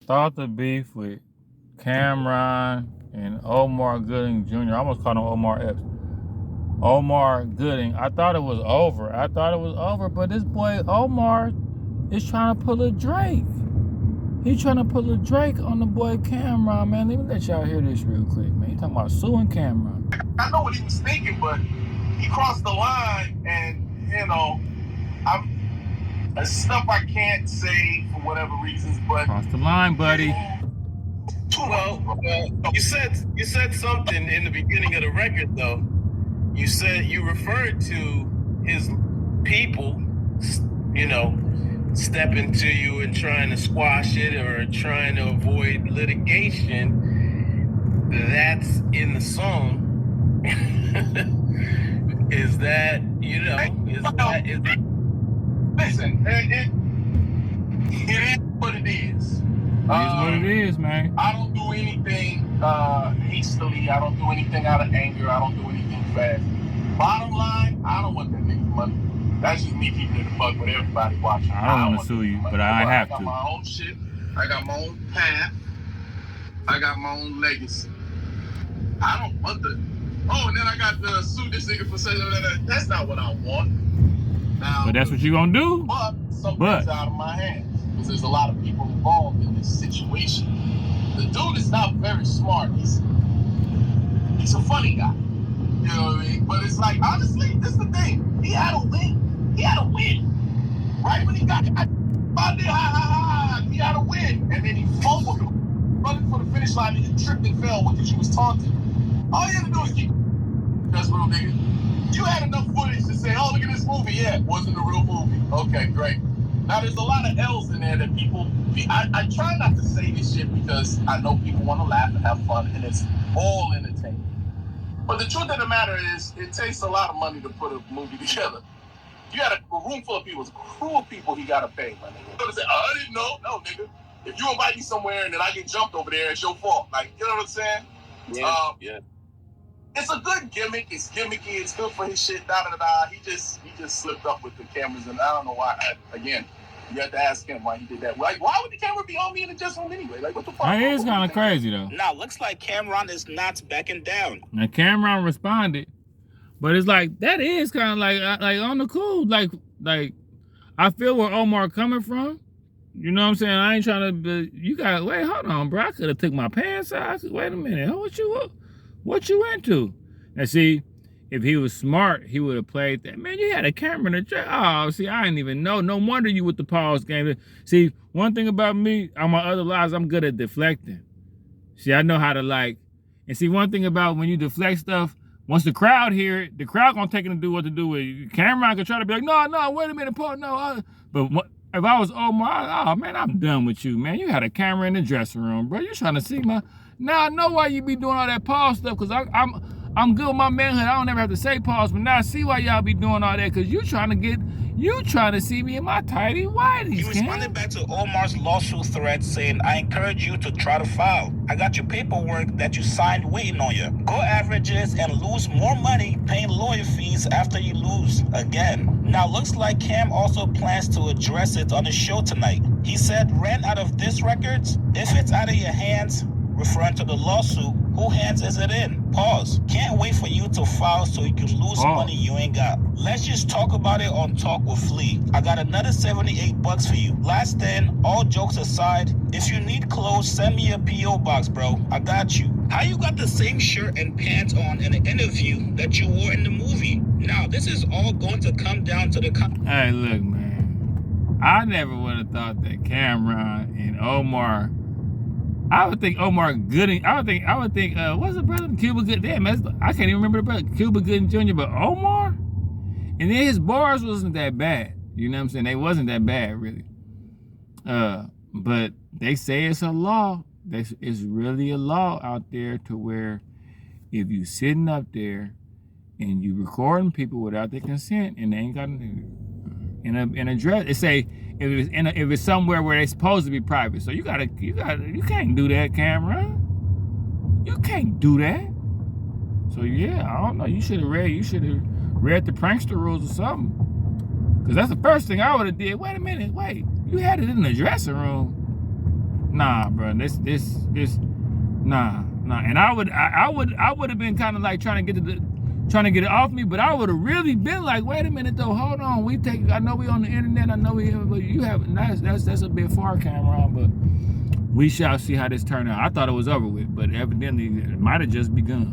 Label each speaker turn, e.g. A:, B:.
A: thought the beef with Cameron and Omar Gooding Jr. I almost called him Omar Epps. Omar Gooding. I thought it was over. But this boy Omar is trying to pull a Drake. He's trying to pull a Drake on the boy Cameron, man. Let me let y'all hear this real quick, man. He talking about suing Cameron.
B: I know what he was thinking, but he crossed the line, and there's stuff I can't say for whatever reasons, but
A: crossed the line, buddy.
C: Well, you said something in the beginning of the record, though. You said you referred to his people, stepping to you and trying to squash it or trying to avoid litigation. That's in the song. Is that?
B: Listen, it is what it is.
A: It is what it is, man.
B: I don't do anything hastily. I don't do anything out of anger. I don't do anything fast. Bottom line, I don't want that nigga money. That's just me keeping it the fuck with everybody watching.
A: I don't want to sue you, but I have to.
B: I got my own shit. I got my own path. I got my own legacy. I don't want the... Oh, and then I got to sue this nigga for saying that. That's not what I want. Now,
A: but that's what you gonna do.
B: But something's out of my hands. Because there's a lot of people involved in this situation. The dude is not very smart. He's a funny guy. You know what I mean? But it's like, honestly, this is the thing. He had a win. Right when he got he had a win. And then he fumbled him, running for the finish line, and he tripped and fell because you was taunting. All you had to do is keep... That's real, nigga. You had enough footage to say, oh, look at this movie. Yeah, it wasn't a real movie. Okay, great. Now, there's a lot of L's in there that people... I try not to say this shit because I know people want to laugh and have fun, and it's all entertainment. But the truth of the matter is, it takes a lot of money to put a movie together. You got a room full of people, it's a crew of people he got to pay, my nigga. You say, oh, I didn't know. No, nigga. If you invite me somewhere and then I get jumped over there, it's your fault. Like, you know what I'm saying?
C: Yeah.
B: It's a good gimmick. It's gimmicky. It's good for his shit. He just slipped up with the cameras, and I don't know why. Again, you have to ask him why he did that. Like, why would the camera be on me in the dressing room anyway? Like, what the fuck?
A: It is kind of crazy though.
C: Now, looks like Cameron is not backing down.
A: Now Cameron responded, but it's like that is kind of like on the cool. Like I feel where Omar coming from. You know what I'm saying? I ain't trying to. You got wait. Hold on, bro. I could have took my pants out. Wait a minute. What you into? Now see, if he was smart, he would have played that. Man, you had a camera in the track. Oh, see, I didn't even know. No wonder you with the pause game. See, one thing about me, on my other lives, I'm good at deflecting. See, I know how to and see, one thing about when you deflect stuff, once the crowd hear it, the crowd gonna take it and do what to do with it. Cameron can try to be like, no, wait a minute, Paul, no. But if I was Omar, oh man, I'm done with you, man. You had a camera in the dressing room, bro. You trying to see my... Now I know why you be doing all that pause stuff, because I'm good with my manhood. I don't ever have to say pause, but now I see why y'all be doing all that, because you trying to see me in my tighty whities.
C: He responded back to Omar's lawsuit threat saying, I encourage you to try to file. I got your paperwork that you signed waiting on you. Go averages and lose more money paying lawyer fees after you lose again. Now looks like Cam also plans to address it on the show tonight. He said, ran out of disc records? If it's out of your hands, referring to the lawsuit, who hands is it in? Pause. Can't wait for you to file so you can lose money you ain't got. Let's just talk about it on Talk with Flea. I got another $78 for you. Last then, all jokes aside, if you need clothes, send me a P.O. box, bro. I got you. How you got the same shirt and pants on in the interview that you wore in the movie? Now, this is all going to come down to the...
A: Hey, look, man. I never would have thought that Cameron and Omar... I would think Omar Gooding. I would think. What's the brother? Cuba Gooding. Damn, I can't even remember the brother. Cuba Gooding Jr. But Omar, and then his bars wasn't that bad. You know what I'm saying? They wasn't that bad really. But they say it's a law. It's really a law out there to where if you sitting up there and you recording people without their consent and they ain't got in a dress, it say. If it's somewhere where they're supposed to be private, so you can't do that, Cameron. You can't do that. So yeah, I don't know. You should have read the prankster rules or something. Cause that's the first thing I would have did. Wait a minute, you had it in the dressing room. Nah, bro. This. Nah. And I would have been kind of like trying to get it off me, but I would have really been like, wait a minute though, hold on. I know we on the internet. I know but you have that's a bit far, Cameron. But we shall see how this turn out. I thought it was over with, but evidently it might have just begun.